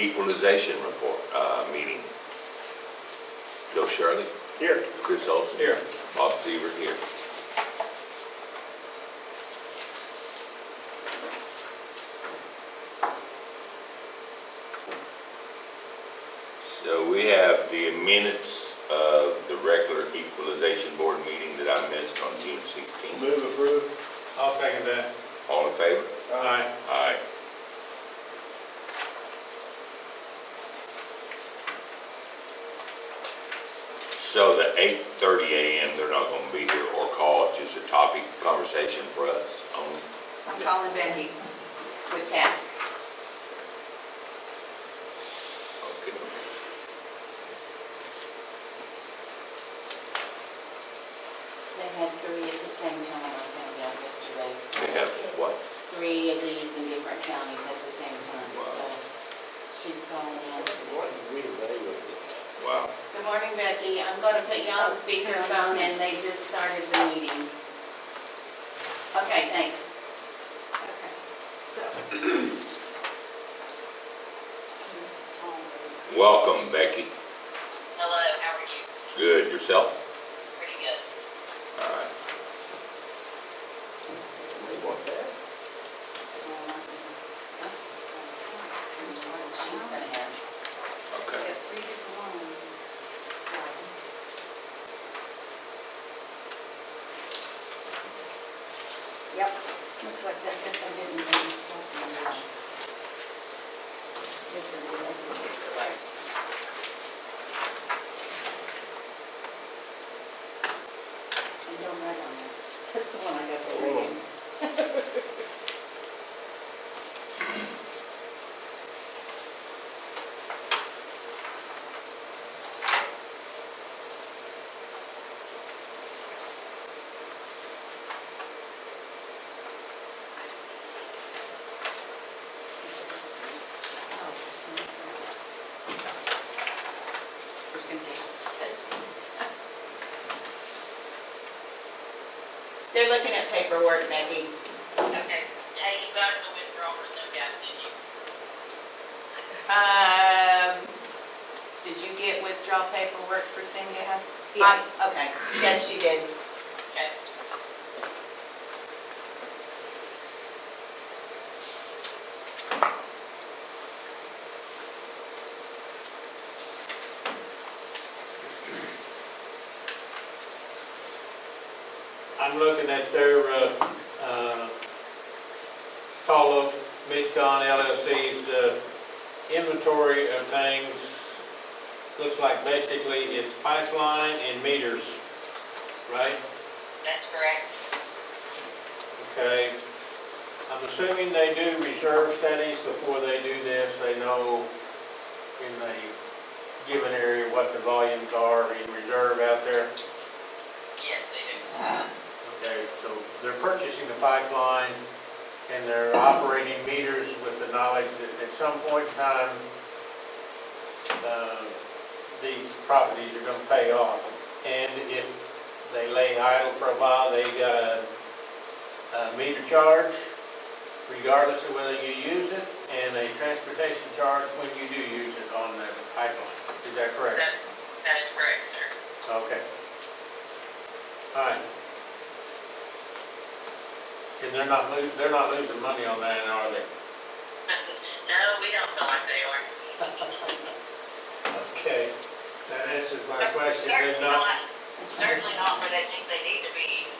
Equalization report, meeting. Joe Shirley, Here. Chris Olson. Here. Bob Seaver here. So we have the minutes of the regular Equalization Board meeting that I missed on June 16th. Move approved. I'll second that. All in favor? Aye. Aye. So the 8:30 a.m., they're not going to be here or call, it's just a topic conversation for us only. I'm calling Becky with task. Okay. They had 3 at the same time, I found out yesterday. So They have what? 3 of these in different counties at the same time, Wow. so she's calling in. Wow. Good morning, Becky. I'm going to put you on speakerphone and they just started the meeting. Okay, thanks. Okay, so. Welcome, Becky. Hello, how are you? Good. Yourself? Pretty good. All right. She's going to have. We Okay. have 3 different ones. Yep, looks like that's it. I didn't think so. This is the legislature, right? And don't write on that. That's the one I got to read. Oh, for Cynthia. Yes. They're looking at paperwork, Becky. Okay. Hey, you got the withdrawal or no gas, did you? Did you get withdrawal paperwork for Cynthia? Yes. Okay, yes, she did. Okay. I'm looking at their, Tall Oak Midcon LLC's, inventory of things. Looks like basically it's pipeline and meters, right? That's correct. Okay. I'm assuming they do reserve studies before they do this. They know in a given area what the volumes are in reserve out there. Yes, they do. Okay, so they're purchasing the pipeline and they're operating meters with the knowledge that at some point in time, these properties are going to pay off. And if they lay idle for a while, they got a meter charge regardless of whether you use it, and a transportation charge when you do use it on the pipeline. Is that correct? That is correct, sir. Okay. All right. And they're not losing money on that, are they? No, we don't feel like they are. Okay. That answers my question. They're Certainly not, certainly not where they think they need to be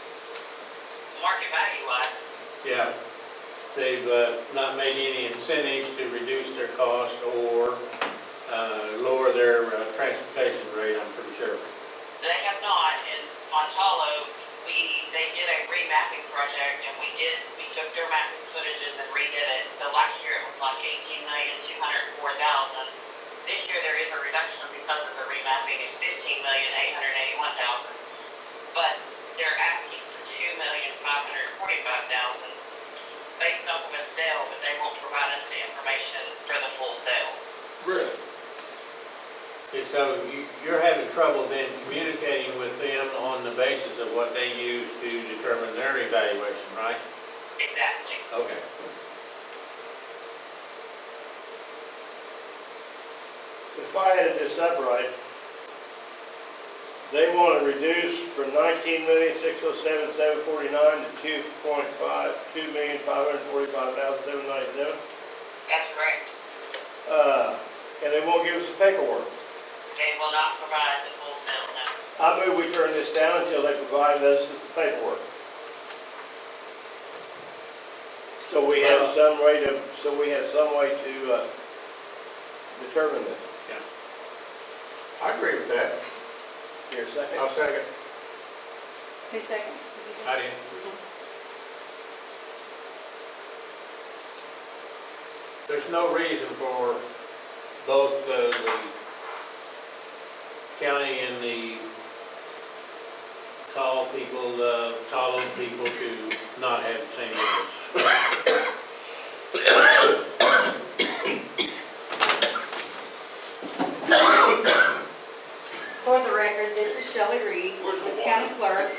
market value wise. yeah. They've not made any incentives to reduce their cost or lower their transportation rate, I'm pretty sure. They have not, and on Talo, they did a remapping project, and we took their mapping footages and redid it. So last year it was like 18,204,000. This year there is a reduction because of the remapping. It's 15,881,000. But they're asking for 2,545,000 based off of a sale, but they won't provide us the information for the full sale. Really? And so you're having trouble then communicating with them on the basis of what they use to determine their evaluation, right? Exactly. Okay. if I added this up right, they want to reduce from 19,607,749 to 2,545,797. That's correct. And they won't give us the paperwork. They will not provide the full bill, no. I move we turn this down until they provide us with the paperwork. So we have some way to, determine this. I agree with that. Here, a second. I'll second. Who seconds? I did. There's no reason for both the county and the tall old people to not have the same rules. For the record, this is Shelley Reed, Woods County Clerk,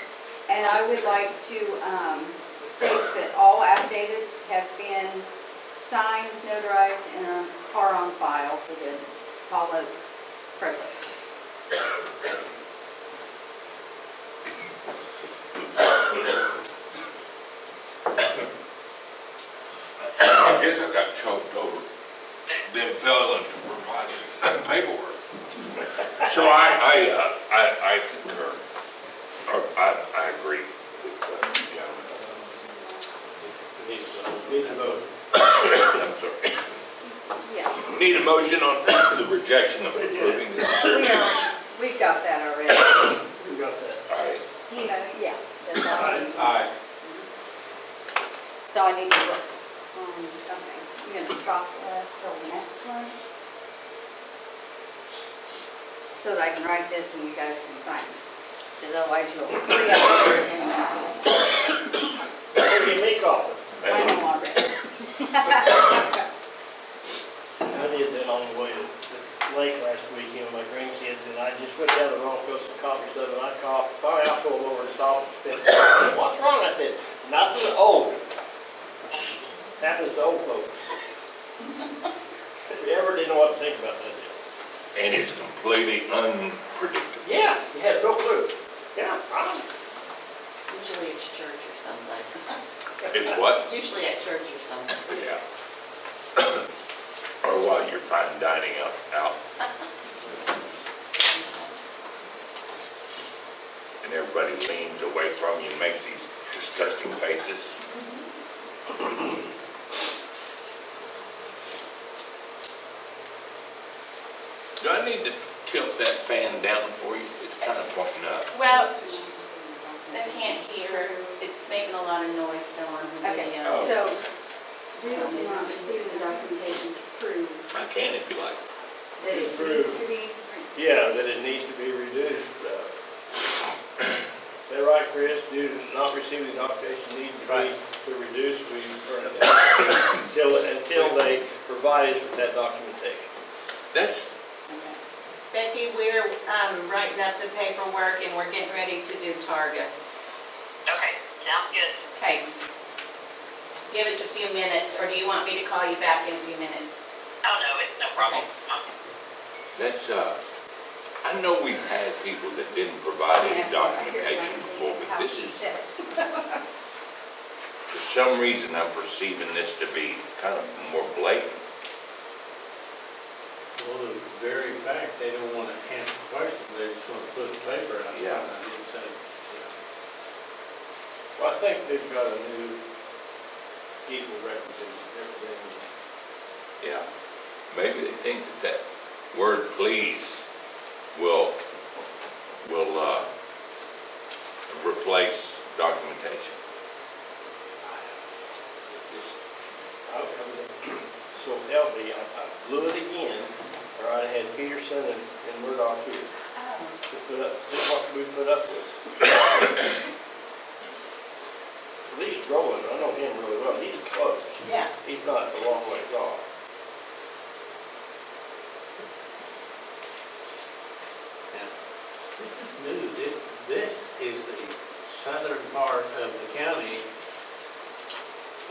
and I would like to state that all affidavits have been signed, notarized, and are on file for this Tall Oak protest. I guess I got choked over them failing to provide paperwork. So I concur, or I agree with the gentleman. Need to vote. I'm sorry. Yeah, Need a motion on the rejection of approving this? we've got that already. Who got that? All right. Yeah, that's all. Aye. So I need to look, okay, you're gonna stop this till the next one? So that I can write this and you guys can sign it, because otherwise you'll free up everything. Give me coffee. I know already. I did that on the way to the lake last weekend with my grandkids, and I just went down the wrong coast and coffee stuff, and I coughed. Finally, I pulled over and stopped and said, "What's wrong?" I said, "Nothing old." Happens to old folks. You ever didn't know what to think about that. And it's completely unpredictable. Yeah, you had no clue. Yeah, Usually it's church or someplace. It's what? Usually at church or something. Yeah. Or while you're fine dining out. And everybody leans away from you and makes these disgusting faces. Do I need to tilt that fan down for you? It's kind of pointing up. Well, they can't hear, it's making a lot of noise still on the Okay, video. Oh. so, do you not receive the documentation to prove I can if you like. that it needs to be? yeah, that it needs to be reduced. Is that right, Chris? Due to not receiving the documentation needs to reduce, we turn it down until they provide us with that documentation. That's, Becky, we're writing up the paperwork and we're getting ready to do Targa. Okay, sounds good. Okay. Give us a few minutes, or do you want me to call you back in a few minutes? Oh, no, it's no problem. that's, I know we've had people that didn't provide any documentation before, but this is, for some reason, I'm perceiving this to be kind of more blatant. Well, the very fact, they don't want to answer questions, they just want to put the paper out. Yeah. I didn't say, Well, I think they've got a new people representing. Yeah. Maybe they think that word please will replace documentation. So help me, I blew it again, or I had Peterson and Murdoch here. Oh. To put up, this is what we put up with. At least Roland, I know him really well, he's close. Yeah. He's not a long ways off. now, this is new, this is the southern part of the county,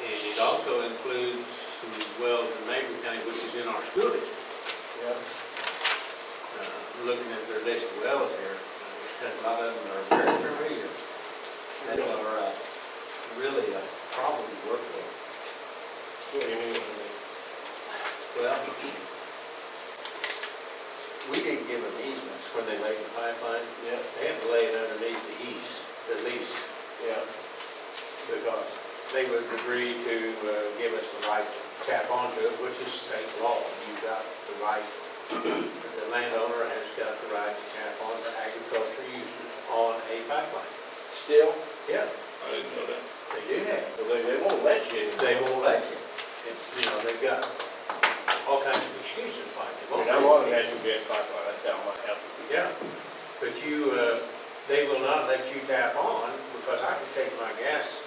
and it also includes some wells in Mabry County, which is in our school district. Yeah. looking at their list of wells here, a lot of them are very familiar. They are really a problem to work with. What do you mean? Well, we didn't give them easements when they laid the pipeline. Yeah. They had to lay it underneath the lease, Yeah. because they would agree to give us the right to tap onto it, which is state law. You've got the right, the landowner has got the right to tap on for agricultural uses on a pipeline. Still? Yeah, I didn't know that. they do have. Well, they won't let you. They won't let you. You know, they've got all kinds of excuses like they I won't. mean, I'm on a natural gas pipeline, that's how my house would be. Yeah, but you, they will not let you tap on, because I can take my gas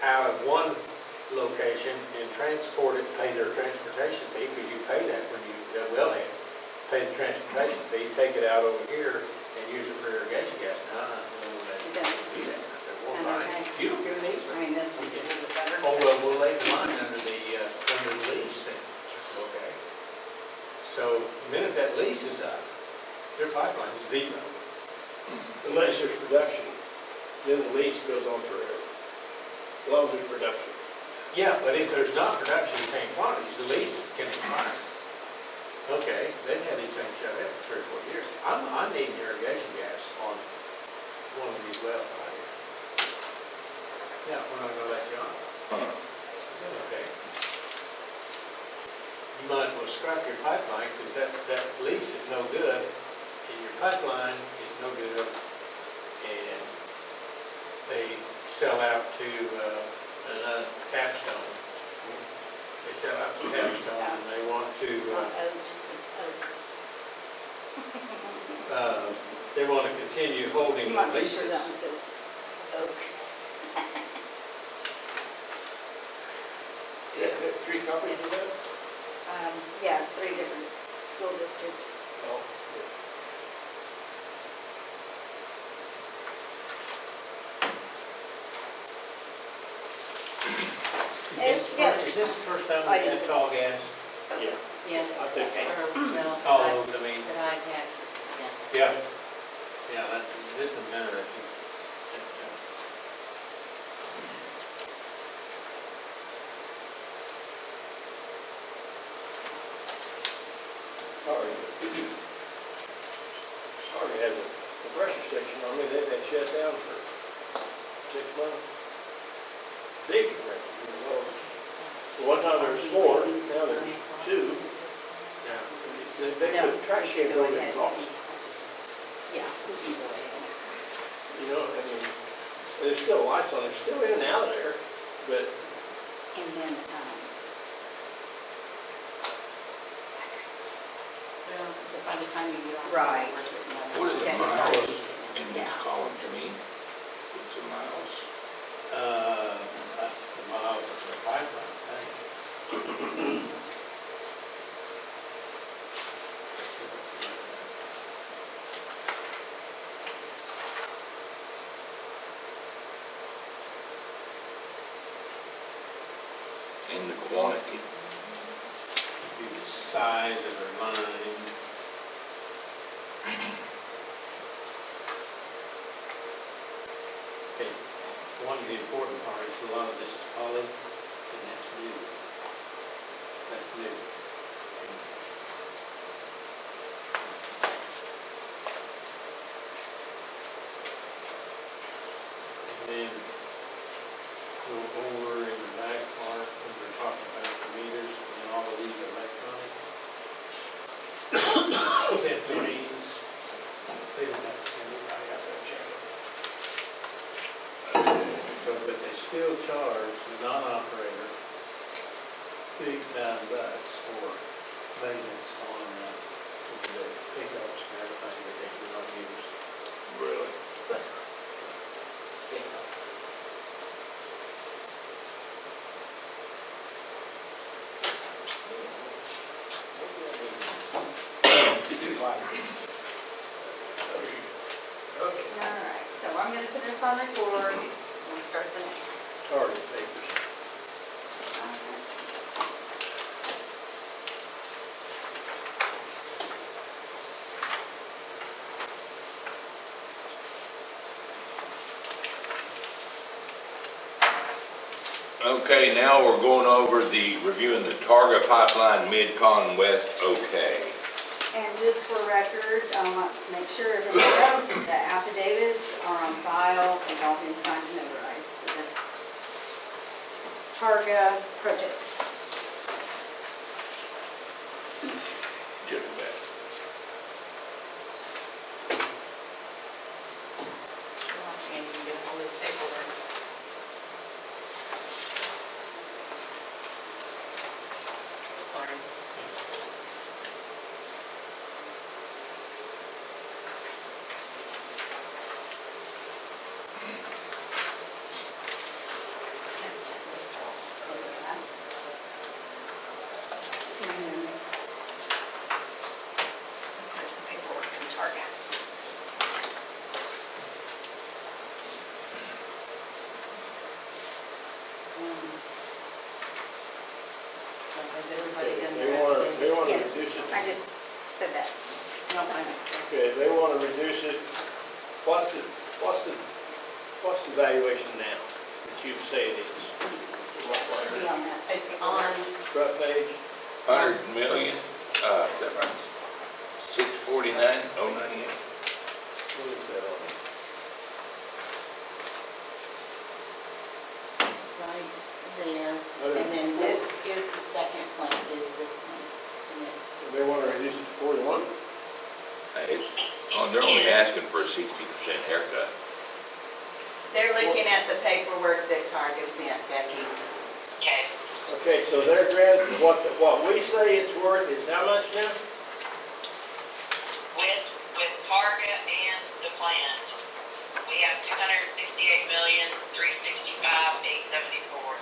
out of one location and transport it, pay their transportation fee, because you pay that when you, wellhead, pay the transportation fee, take it out over here and use it for irrigation gas. No, they Is that- do that. I said, well, Sound fine, okay? you don't get an I easement. mean, this one's a little bit better. Oh, well, we'll lay the line under the lease then. I said, okay. So the minute that lease is up, their pipeline is zero. Unless there's production, then the lease goes on forever. As long as there's production. Yeah, but if there's not production in same quantities, the lease can expire. Okay, they've had these things shut in for 3 or 4 years. I'm needing irrigation gas on one of these wells right here. Yeah, we're not gonna let you on. Okay. You might as well scrap your pipeline, because that lease is no good, and your pipeline is no good, and they sell out to Capstone. They sell out to Capstone, and they want to, Not oat, it's oak. they want to continue holding You the might be sure leases. that one says oak. Yeah, 3 copies of that? Yeah, it's 3 different school districts. Oh. Is this the first time we've had tall gas? Yeah. Yes. I think- Or, well, All that those, I mean, I've had, yeah. yeah. Yeah, that's, this is interesting. Sorry, has a compressor station on me, they've been shut down for 6 months. Big compressor, you know. One time there was 4, now there's 2. Yeah. They put trash cans on the exhaust. Yeah. You know, I mean, there's still lights on, they're still in and out of there, but And then, well, by the time you do all. Right. What is That's miles right. in Yeah. these columns, you mean? What's in miles? That's the miles of the pipeline, I think. In the quantity? The size of the line. Okay, one of the important part is a lot of this is poly, and that's new. That's new. And then go over in the back part, when we're talking about the meters, and then all of these electronic. Simply means they don't have to send anybody out there to check it. So, but they still charge the non-operator big $9 for maintenance on the pickups and everything that they do not use. Really? okay. All right, so I'm gonna put this on record, we'll start the next one. Sorry, papers. Okay, now we're going over reviewing the Targa Pipeline Mid-Con West, okay. And just for record, I want to make sure everybody knows that the affidavits are on file and all been signed and notarized for this Targa purchase. Give it back. And you get all the paperwork. Sorry. That's that withdrawal from Silvergrass. And then there's the paperwork from Target. So has everybody done They their wanna affidavit? Yes, reduce it. I just said that. No, I know. Okay, they wanna reduce it. What's the valuation now that you say it is? Should be on that. It's on, Front page? 100 million, is that right? 649, 098. What is that on? right there, and then this is the second plant, is this one, and it's, They wanna reduce it to 41? It's, they're only asking for a 60% haircut. they're looking at the paperwork that Target sent, Becky. Okay, Okay, so their grant, what we say it's worth is how much now? with Targa and the plant, we have 268,365,874.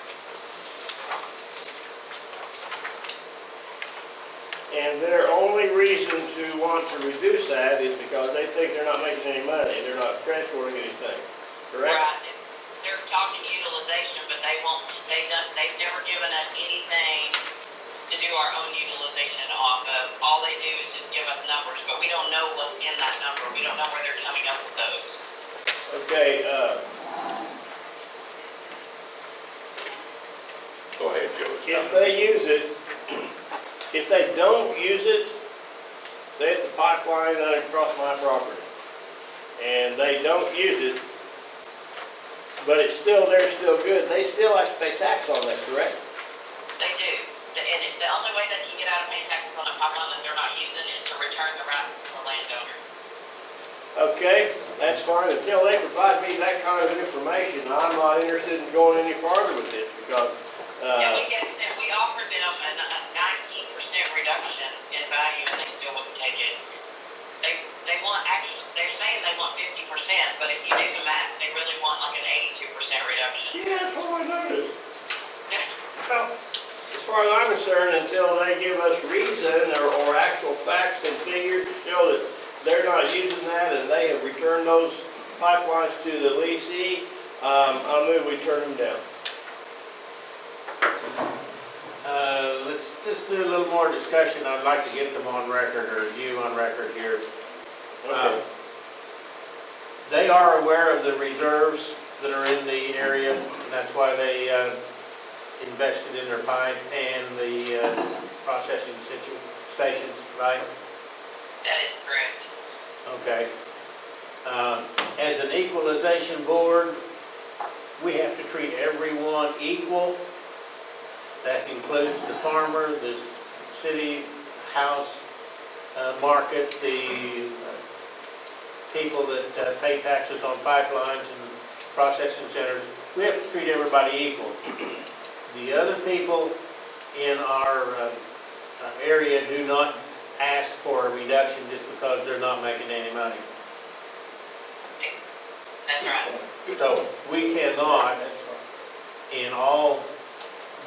And their only reason to want to reduce that is because they think they're not making any money, they're not transporting anything, correct? Right, they're talking utilization, but they've never given us anything to do our own utilization off of. All they do is just give us numbers, but we don't know what's in that number. We don't know where they're coming up with those. Okay, Go ahead, Joe. it's if coming. they use it, if they don't use it, say it's a pipeline running across my property, and they don't use it, but it's still there, still good, they still have to pay tax on that, correct? They do. And the only way they can get out of paying taxes on a pipeline that they're not using is to return the rights to the landowner. Okay, that's fine, until they provide me that kind of information, I'm not interested in going any farther with this, because, And we offered them a 19% reduction in value, and they still wouldn't take it. They want, actually, they're saying they want 50%, but if you do the math, they really want like an 82% reduction. yeah, that's all I noticed. Well, as far as I'm concerned, until they give us reason or actual facts and figures to show that they're not using that and they have returned those pipelines to the leasee, I'll move we turn them down. Let's just do a little more discussion, I'd like to get them on record, or you on record here. Okay. They are aware of the reserves that are in the area, and that's why they invested in their pipe and the processing stations, right? That is correct. Okay. As an equalization board, we have to treat everyone equal. That includes the farmer, the city house market, the people that pay taxes on pipelines and processing centers. We have to treat everybody equal. The other people in our area do not ask for a reduction just because they're not making any money. That's right. So we cannot, in all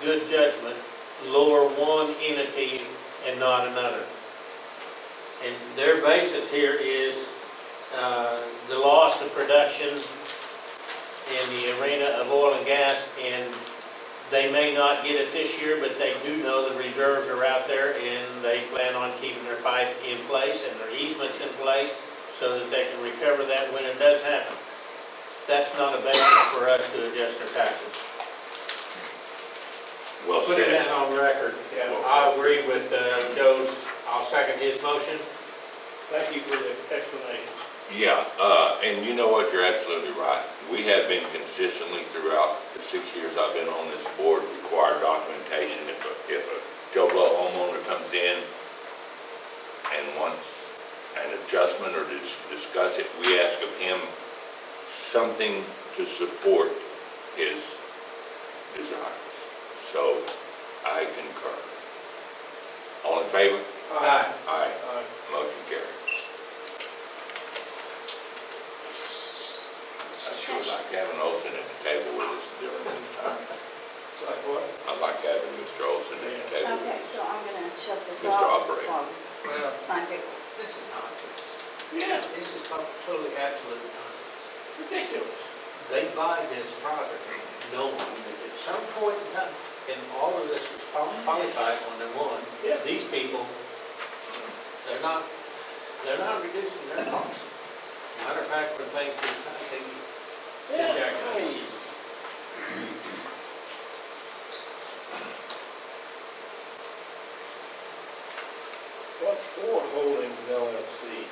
good judgment, lower one entity and not another. And their basis here is the loss of production in the arena of oil and gas, and they may not get it this year, but they do know the reserves are out there, and they plan on keeping their pipe in place and their easements in place so that they can recover that when it does happen. That's not a basis for us to adjust our taxes. Well Putting said. that on record, yeah, Well I said. agree with Joe's, I'll second his motion. Thank you for the explanation. Yeah, and you know what, you're absolutely right. We have been consistently throughout the 6 years I've been on this board, required documentation. If a Joe Blow homeowner comes in and wants an adjustment or to discuss it, we ask of him something to support his desires. So I concur. All in favor? Aye. Aye. Motion carries. I sure would like having Olson at the table with us during this time. Like what? I'd like having Mr. Olson at the table Okay, with us. so I'm gonna shut this Mr. off. Operator. Well, Sign paper. this is nonsense. Yeah, This is totally absolute nonsense. ridiculous. They buy this property knowing that at some point in time, and all of this is polytype on their one, Yeah. these people, they're not reducing their costs. Matter of fact, when things get tight, they Yeah, Yeah. hey. What's Ford Holdings LLC?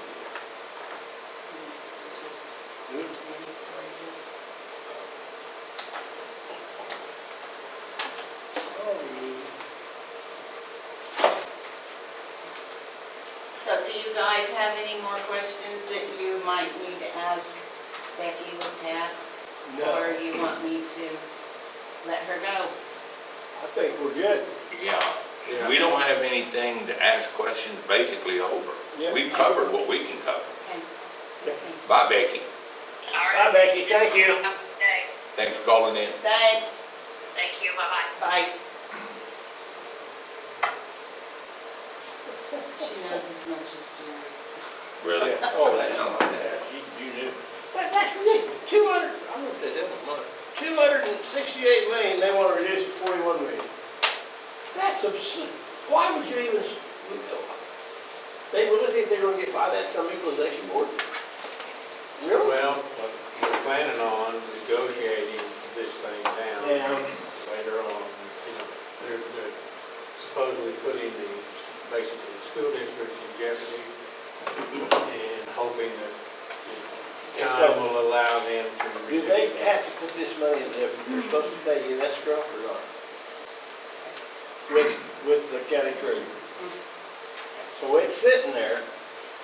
So do you guys have any more questions that you might need to ask Becky with task? Or No, you want me to let her go? I think we're good. Yeah, Yeah. we don't have anything to ask questions basically over. Yeah. We've covered what we can cover. Okay. Yeah. Okay. Bye, Becky. All right. Bye, Becky, thank you. Have a good day. Thanks for calling in. Thanks. Thank you, bye-bye. Bye. She knows as much as Jerry. Really? Yeah. Oh, that's, yeah, you knew. That's ridiculous. 200, I looked at that one, 268 million, they want to reduce to 41 million. That's absurd. Why would you even, they really think they're going to get by that from equalization board? Really? Well, we're planning on negotiating this thing down Yeah. later on. You know, they're supposedly putting basically the school districts in jeopardy and hoping that And time so- will allow them to. Do they have to put this money in there, they're supposed to pay you in escrow or not? With the county treasurer? So it's sitting there,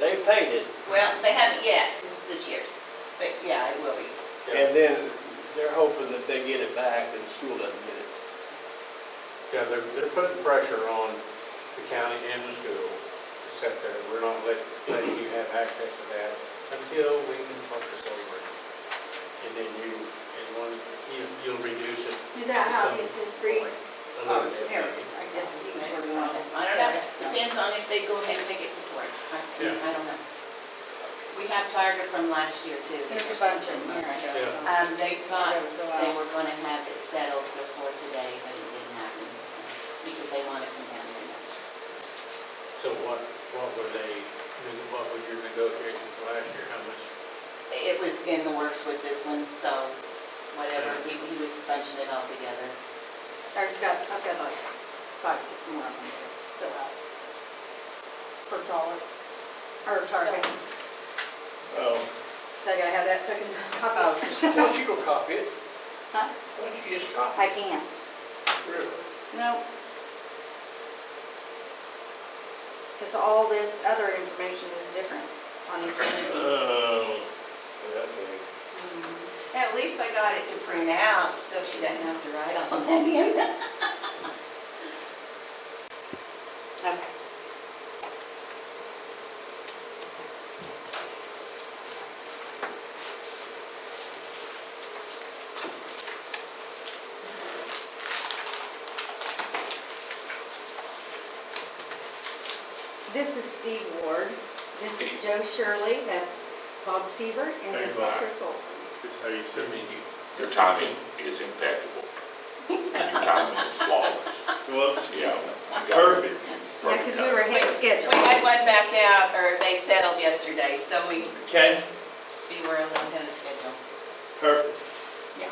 they paid it, Well, they haven't yet, this is this year's, but yeah, it will be. and then they're hoping that they get it back and the school doesn't get it. Yeah, they're putting pressure on the county and the school to set there, we're not letting you have access to that until we can talk this over. And then you'll reduce it. Is that how it is to read? A little bit. Here, I guess you can put it on. I don't know, depends on if they go ahead and take it to court. I don't know. We have Target from last year too. There's a bunch in here. Yeah. They thought they were gonna have it settled before today, but it didn't happen, because they want to come down too much. So what were they, what was your negotiations last year, how much? It was in the works with this one, so whatever, he was bunching it all together. I've got like 5, 6 more of them to fill out. For Target, or Target. Oh. So I gotta have that second copy. Why don't you go copy it? Huh? Why don't you just copy I can't. it? No. Because all this other information is different on each one of these. Oh, okay. At least I got it to print out, so she doesn't have to write all that in. Okay. This is Steve Ward. This is Joe Shirley. That's Bob Siebert. And Hey, this is Bob. Chris Olson. Just how you said me. Your timing is impeccable. Your timing is flawless. Well, Yeah. perfect. Yeah, because we were ahead of schedule. We had one back out, or they settled yesterday, so we Okay, We were a little ahead of schedule. perfect. Yeah.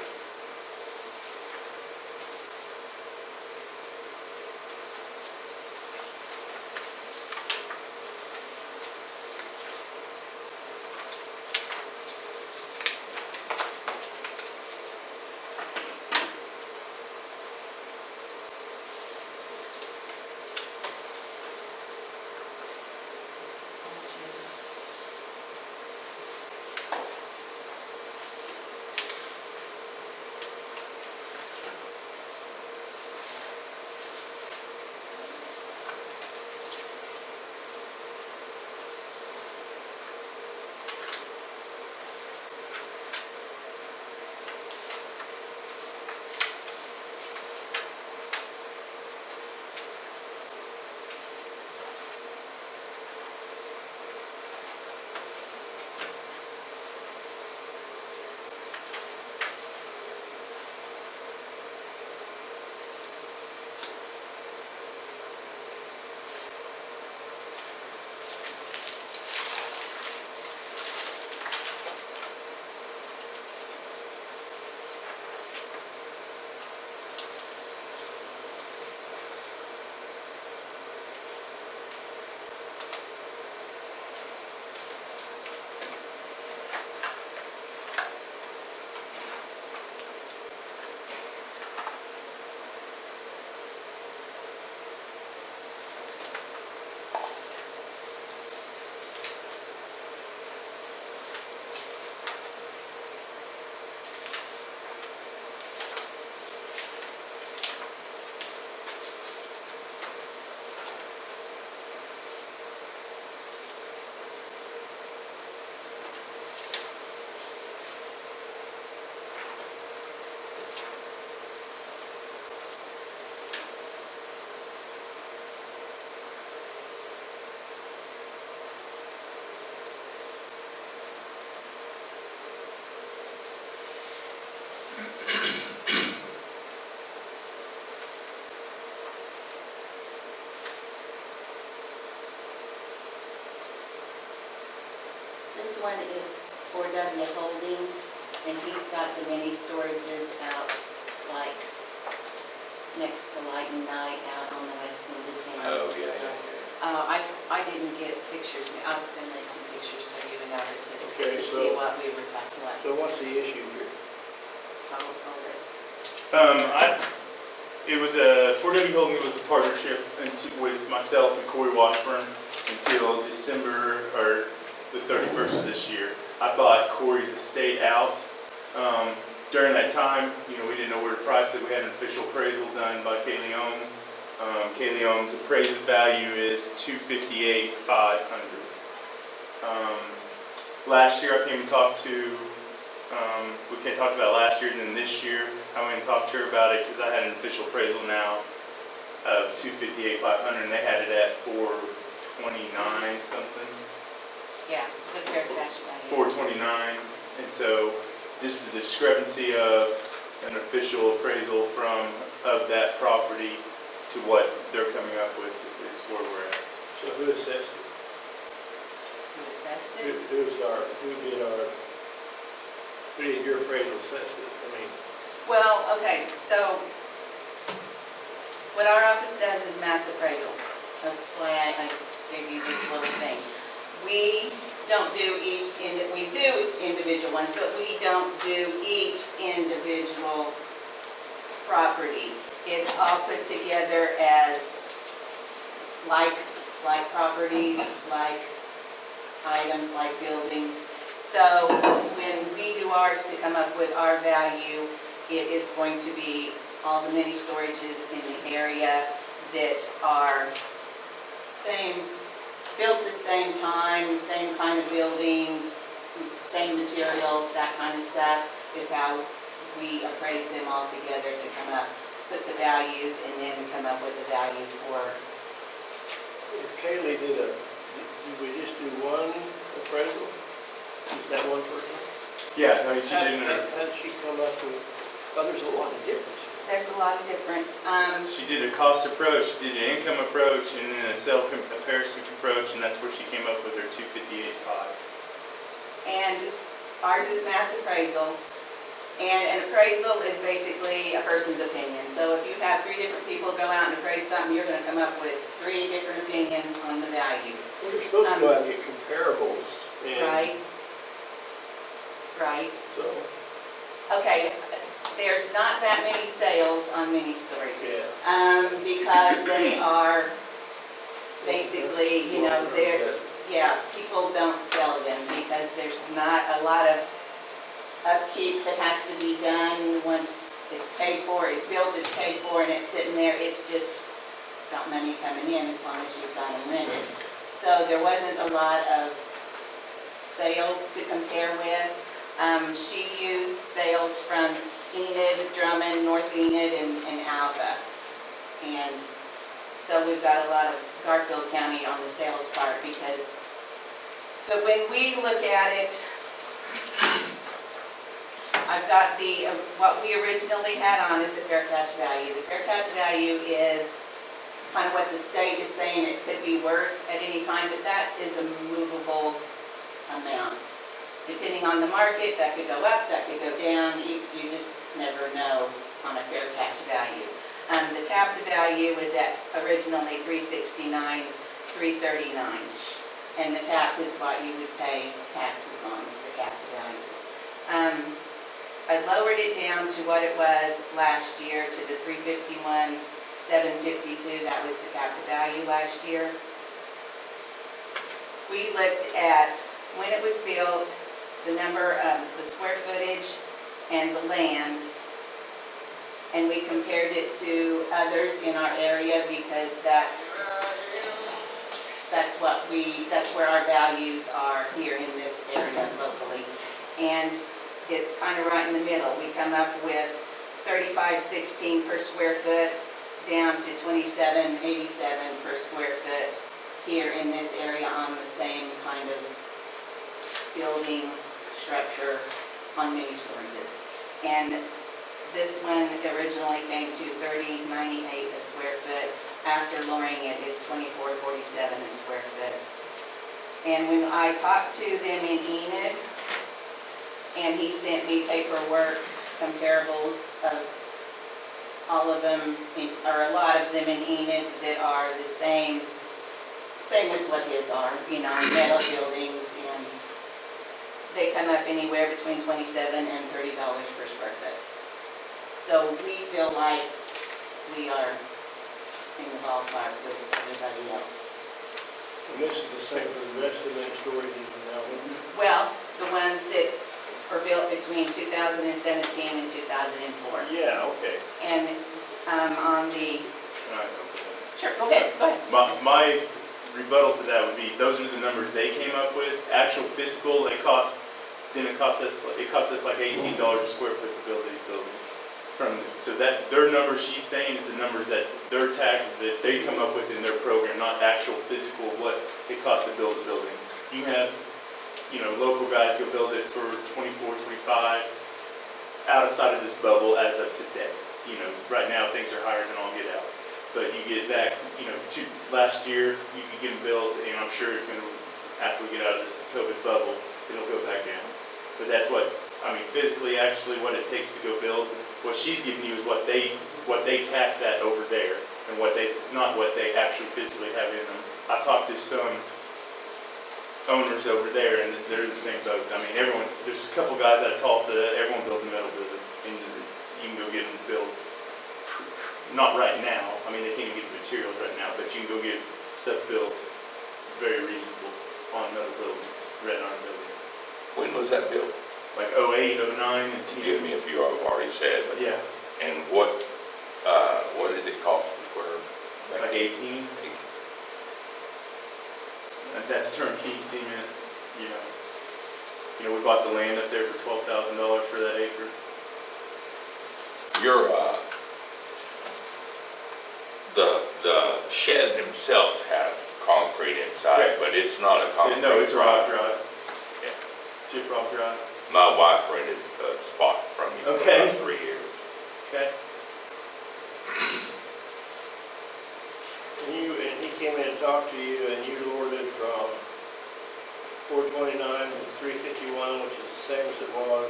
one is 4W Holdings, and he's got the mini storages out, like, next to Light and Night out on the west end of town. Oh, yeah, So, yeah, I didn't get pictures, I was gonna make some pictures so you and I Okay, To see what we were talking about. So what's the issue here? It was a, 4W Holdings was a partnership with myself and Corey Washburn until December, or the 31st of this year. I bought Corey's estate out. During that time, we didn't know where to price it. We had an official appraisal done by Kaylee Ohm. Kaylee Ohm's appraised value is $258,500. Last year I came and talked to, we came and talked about last year, and then this year I went and talked to her about it because I had an official appraisal now of $258,500, and they had it at $429 something. Yeah, the fair cash value. $429, and so just the discrepancy of an official appraisal of that property to what they're coming up with is where we're at. So who assessed it? Who assessed Who it? did your appraisal assess it? I mean, Well, okay, so what our office does is mass appraisal. That's why I gave you this little thing. We don't do we do individual ones, but we don't do each individual property. It's all put together as like properties, like items, like buildings. So when we do ours to come up with our value, it is going to be all the mini storages in the area that are built the same time, same kind of buildings, same materials, that kind of stuff is how we appraise them all together to come up, put the values, and then come up with the value for. if Kaylee did we just do one appraisal? Is that one person? Yeah, no, she didn't. How did she come up with, there's a lot of difference. There's a lot of difference. She did a cost approach, did an income approach, and then a sale comparison approach, and that's where she came up with her $258,500. And ours is mass appraisal. And an appraisal is basically a person's opinion. So if you have 3 different people go out and appraise something, you're going to come up with 3 different opinions on the value. Well, you're supposed to go out and get comparables. And Right. So, Okay, there's not that many sales on mini storages. Yeah. Because they are basically, people don't sell them because there's not a lot of upkeep that has to be done once it's paid for, it's built, it's paid for, and it's sitting there. It's just got money coming in as long as you've got them rented. So there wasn't a lot of sales to compare with. She used sales from Enid, Drummond, North Enid, and Alva. And so we've got a lot of Garfield County on the sales part but when we look at it, I've got what we originally had on is a fair cash value. The fair cash value is kind of what the state is saying it could be worth at any time, but that is a movable amount. Depending on the market, that could go up, that could go down, you just never know on a fair cash value. The capped value is at originally $369, $339, and the capped is what you would pay taxes on, is the capped value. I lowered it down to what it was last year, to the $351, $752, that was the capped value last year. We looked at when it was built, the number of the square footage and the land, and we compared it to others in our area because that's where our values are here in this area locally. And it's kind of right in the middle. We come up with $35.16 per square foot down to $27.87 per square foot here in this area on the same kind of building structure on mini storages. And this one originally came to $30.98 a square foot. After lowering it, it's $24.47 a square foot. And when I talked to them in Enid, and he sent me paperwork, comparables of all of them, or a lot of them in Enid that are the same as what his are, metal buildings, and they come up anywhere between $27 and $30 per square foot. So we feel like we are in the ballpark with everybody else. And this is the same for the rest of them storages now. Well, the ones that were built between 2017 and 2004. Yeah, okay. And on the, All right, okay. sure, go ahead. My rebuttal to that would be, those are the numbers they came up with. Actual physical, it cost us like $18 a square foot to build these buildings. So that, their number she's saying is the numbers that that they come up with in their program, not actual physical, what it costs to build a building. You have, local guys go build it for 24, 25, outside of this bubble as of today. Right now, things are higher than all get out. But you get back, to last year, you could get them built, and I'm sure it's gonna, after we get out of this COVID bubble, it'll go back down. But that's physically, actually, what it takes to go build. What she's giving you is what they tax at over there, and not what they actually physically have in them. I've talked to some owners over there, and they're in the same boat. There's a couple guys out of Tulsa, everyone builds a metal building, and you can go get them built. Not right now, they can't even get the materials right now, but you can go get stuff built very reasonable on metal buildings, red iron buildings. When was that built? Like 08, 09, and 10. Forgive me if you already said, but, Yeah, and what did it cost per square? like 18. And that's turnkey cement, we bought the land up there for $12,000 for that acre. Your, the sheds themselves have concrete inside, Right. but it's not a concrete. No, it's a rock drive. drive. Yeah, chip rock drive. My wife rented a spot from you for Okay. about 3 years. Okay. And he came in and talked to you, and you lowered it from 429 to 351, which is the same as it was,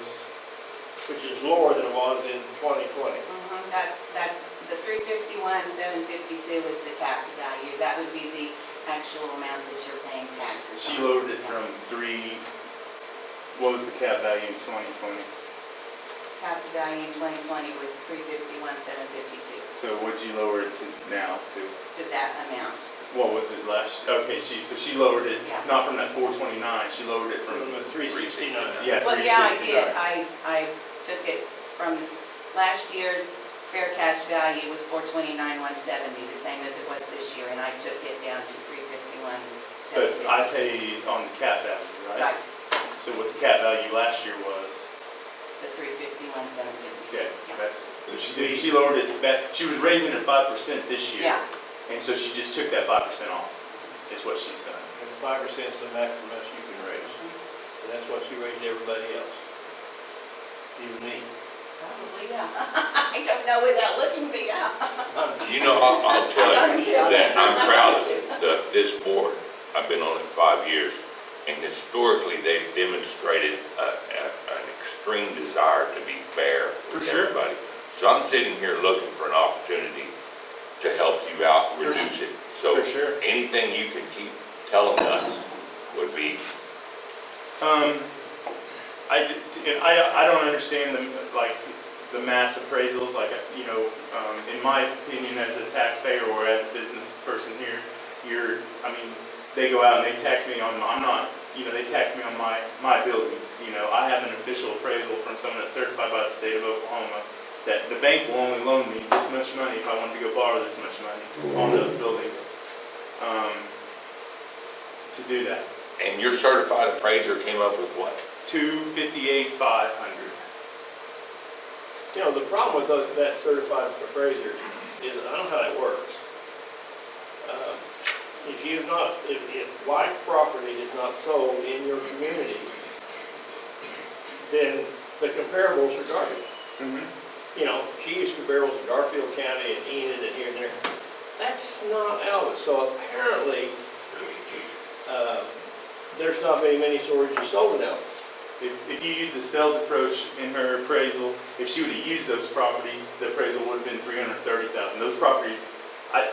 which is lower than it was in 2020. The 351, 752 is the capped value. That would be the actual amount that you're paying taxes She on. lowered it from what was the cap value in 2020? Capped value in 2020 was 351, 752, So what'd you lower it to now to? to that amount. What was it last, okay, so she lowered it, Yeah. not from that 429, she lowered it From from, the 369. yeah, 369. Well, yeah, I did. I took it from last year's fair cash value was 429,170, the same as it was this year, and I took it down to 351, But 752. I pay on the cap value, right? Right, So what the cap value last year was, the 351, 752. okay, Yeah. so she lowered it back, she was raising it 5% this year. Yeah, And so she just took that 5% off, is what she's done. And 5% is the maximum you can raise. And that's what she raised everybody else, even me. probably, yeah. I don't know without looking, but yeah. I'll tell I'm you telling that you. I'm proud of this board. I've been on it 5 years, and historically, they've demonstrated an extreme desire to be fair with For sure. everybody. So I'm sitting here looking for an opportunity to help you out, reduce it. So For sure. anything you can keep telling us would be, I don't understand the mass appraisals, in my opinion as a taxpayer or as a business person here, they go out and they tax me on, they tax me on my buildings. I have an official appraisal from someone that's certified by the state of Oklahoma that the bank will only loan me this much money if I wanted to go borrow this much money on those buildings, to do that. and your certified appraiser came up with what? 258,500. The problem with that certified appraiser is, I don't know how that works. If white property is not sold in your community, then the comparables are garbage. She used comparables in Garfield County and Enid and here and there. That's not Elvis. So apparently, there's not very many storages sold now. If you use the sales approach in her appraisal, if she would have used those properties, the appraisal would have been 330,000. Those properties,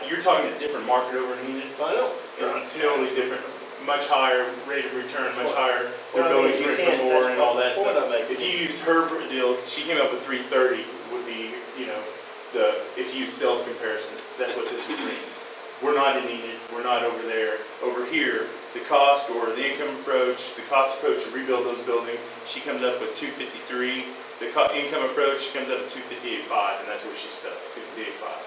you're talking a different market over in Enid. I know. It's totally different, much higher rate of return, much higher, their Well, I mean, buildings you rent can't- for more that's and all the that point stuff. I'm making. If you use her deals, she came up with 330 would be, if you use sales comparison, that's what this would be. We're not in Enid, we're not over there. Over here, the cost or the income approach, the cost approach to rebuild those buildings, she comes up with 253. The income approach comes up with 258.5, and that's where she's stuck, 258.5.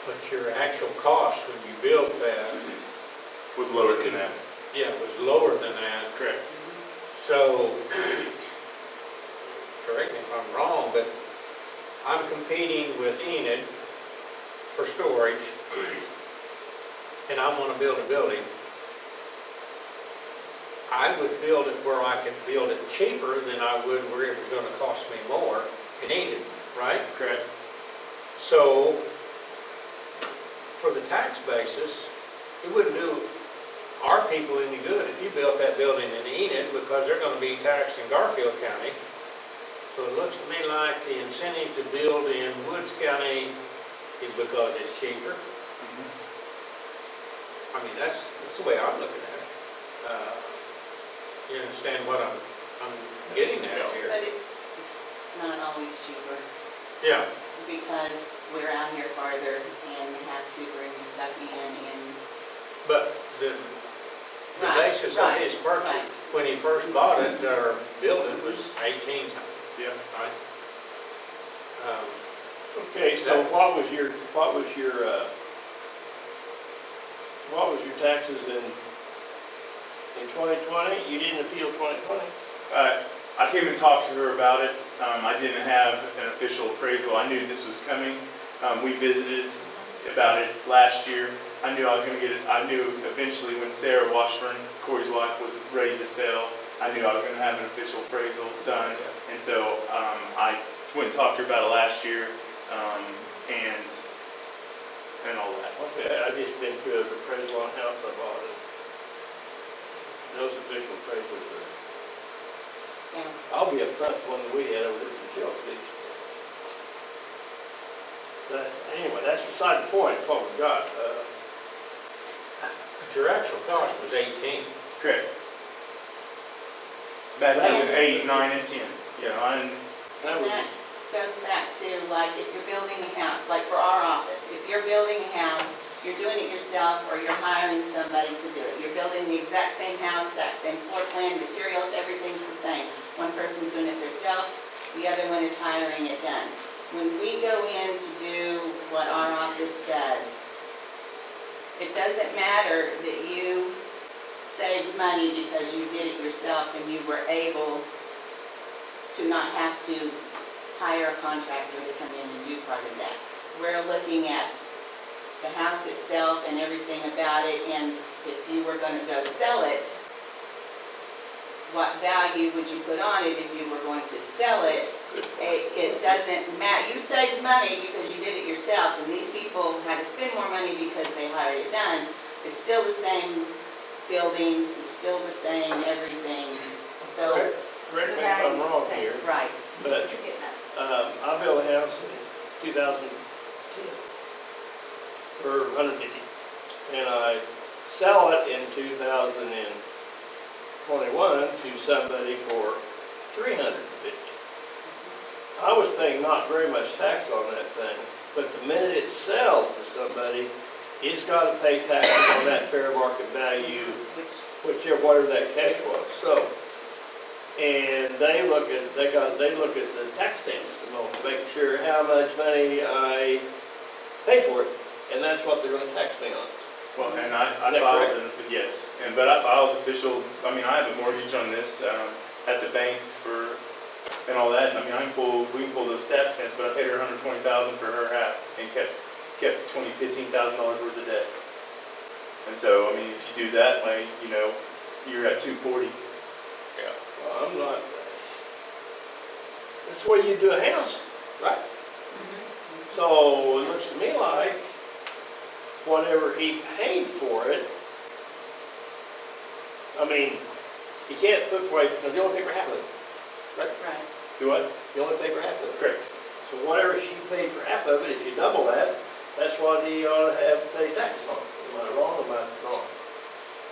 But your actual cost when you built that, Was lower than that. yeah, was lower than that. Correct. So, correct me if I'm wrong, but I'm competing with Enid for storage, and I want to build a building. I would build it where I could build it cheaper than I would where it was going to cost me more in Enid, right? Correct. So, for the tax basis, it wouldn't do our people any good if you built that building in Enid, because they're gonna be taxed in Garfield County. So it looks to me like the incentive to build in Woods County is because it's cheaper. I mean, that's the way I'm looking at it. You understand what I'm getting at here? But it's not always cheaper, Yeah. because we're out here farther and have to bring stuff in and. But the Right, basis of right, his purchase, right. when he first bought it, or built it, was 18 something, Yeah. right? Okay, so what was your taxes in 2020? You didn't appeal 2020? I came and talked to her about it. I didn't have an official appraisal. I knew this was coming. We visited about it last year. I knew I was going to get it. I knew eventually when Sarah Washburn, Corey's wife, was ready to sell, I knew I was going to have an official appraisal done. And so I went and talked to her about it last year and all that. Okay, I just been through an appraisal on house I bought it. Those official appraisals are, Yeah. I'll be up front, the one that we had over there in Chelsea. But anyway, that's beside the point, it's what we got. But your actual cost was 18. Correct. Back in 8, 9, and 10. You know, That And was, that goes back to, like, if you're building a house, like for our office, if you're building a house, you're doing it yourself or you're hiring somebody to do it. You're building the exact same house, exact same floor plan, materials, everything's the same. One person's doing it themselves, the other one is hiring it done. When we go in to do what our office does, it doesn't matter that you saved money because you did it yourself and you were able to not have to hire a contractor to come in and do part of that. We're looking at the house itself and everything about it, and if you were going to go sell it, what value would you put on it if you were going to sell it? It doesn't matter. You saved money because you did it yourself, and these people had to spend more money because they hired it done. It's still the same buildings, it's still the same everything, so. correct The me if I'm value's the wrong same. here, Right. but What you're getting at. I built a house in 2010 for 150, and I sell it in 2021 to somebody for 350. I was paying not very much tax on that thing, but the minute it sells to somebody, it's got to pay taxes on that fair market value, whatever that cash was. So, and they look at the tax stamps to make sure how much money I pay for it, and that's what they're going to tax me on. Well, and I Is that filed, correct? yes, but I filed official, I have a mortgage on this at the bank and all that. And we can pull those tax stamps, but I paid her $120,000 for her half and kept $15,000 worth of debt. And so, if you do that way, you're at 240. Yeah. Well, I'm not. That's the way you do a house, right? So it looks to me like whatever he paid for it I mean, you can't put for, because you only pay for half of it. Right. Do what? You only pay for half of it. Correct. So whatever she paid for half of it, if you double that, that's what he ought to have to pay taxes on. Am I wrong or am I wrong?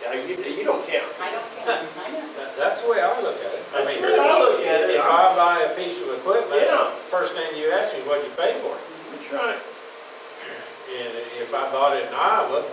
Yeah, you don't count. I don't care, I know. That's the way I look at it. I That's mean, the way I look at it. if I buy a piece of equipment, Yeah. first thing you ask me, what'd you pay for it? That's right. And if I bought it in Iowa,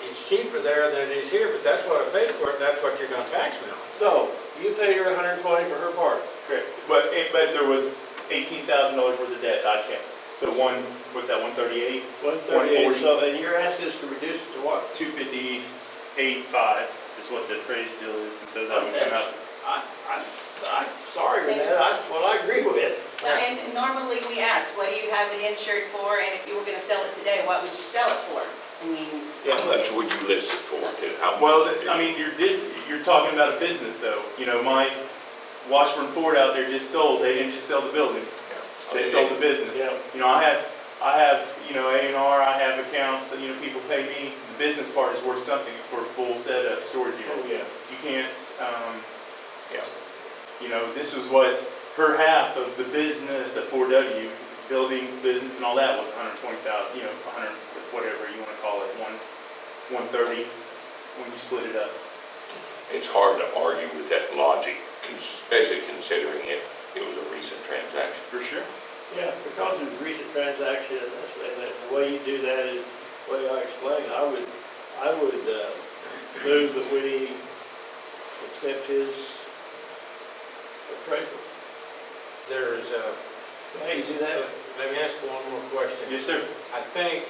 it's cheaper there than it is here, but that's what I paid for it, and that's what you're gonna tax me on. So, you paid her $120 for her part. Correct. But there was $18,000 worth of debt I kept. So what's that, 138? 138, so, and you're asking us to reduce it to what? 258.5 is what the appraised deal is, and so that would come out. I'm sorry, Renee, that's what I agree with. Well, and normally we ask, what do you have it insured for, and if you were gonna sell it today, what would you sell it for? I mean. How much would you list it for, too? How Well, much? I mean, you're talking about a business though. You know, my Washburn Ford out there just sold, they didn't just sell the building, they sold the business. Yeah. You know, I have, you know, A&R, I have accounts, you know, people pay me. The business part is worth something for a full set of storage units. Oh, yeah. You can't, Yeah. you know, this is what her half of the business at 4W, buildings, business and all that was 120,000, you know, 100, whatever you want to call it, 130 when you split it up. It's hard to argue with that logic, especially considering it was a recent transaction. For sure. Yeah, because it was a recent transaction, and the way you do that is, the way I explained, I would move that we accept his appraisal. There's, Hey, you do that? let me ask one more question. Yes, sir. I think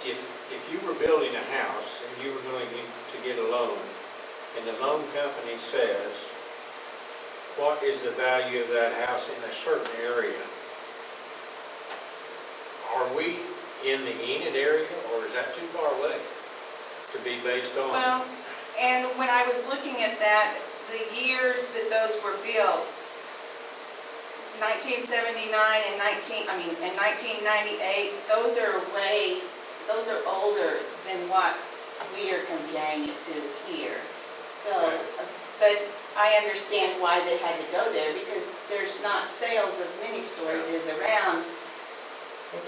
if you were building a house and you were going to get a loan, and the loan company says, what is the value of that house in a certain area? Are we in the Enid area, or is that too far away to be based on? Well, and when I was looking at that, the years that those were built, 1979 and 1998, those are older than what we are comparing it to here. So, but I understand why they had to go there, because there's not sales of mini storages around.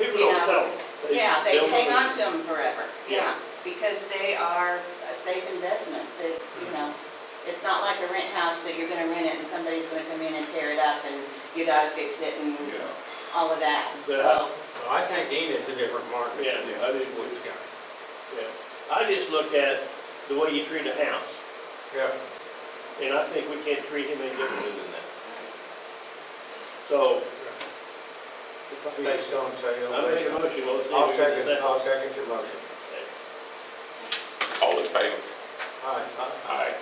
People You don't know, sell them. Yeah, they build hang them. on to them forever, yeah, because they are a safe investment that, you know, it's not like a rent house that you're gonna rent it and somebody's gonna come in and tear it up and you gotta fix it and Yeah. all of that, so. Well, I think Enid's a different market. Yeah, than I do. Woods County. Yeah. I just look at the way you treat a house, Yeah. and I think we can't treat him any differently than that. So, Based on sale. I make a motion, let's see I'll if we can second your motion. All in favor? All right. Aye.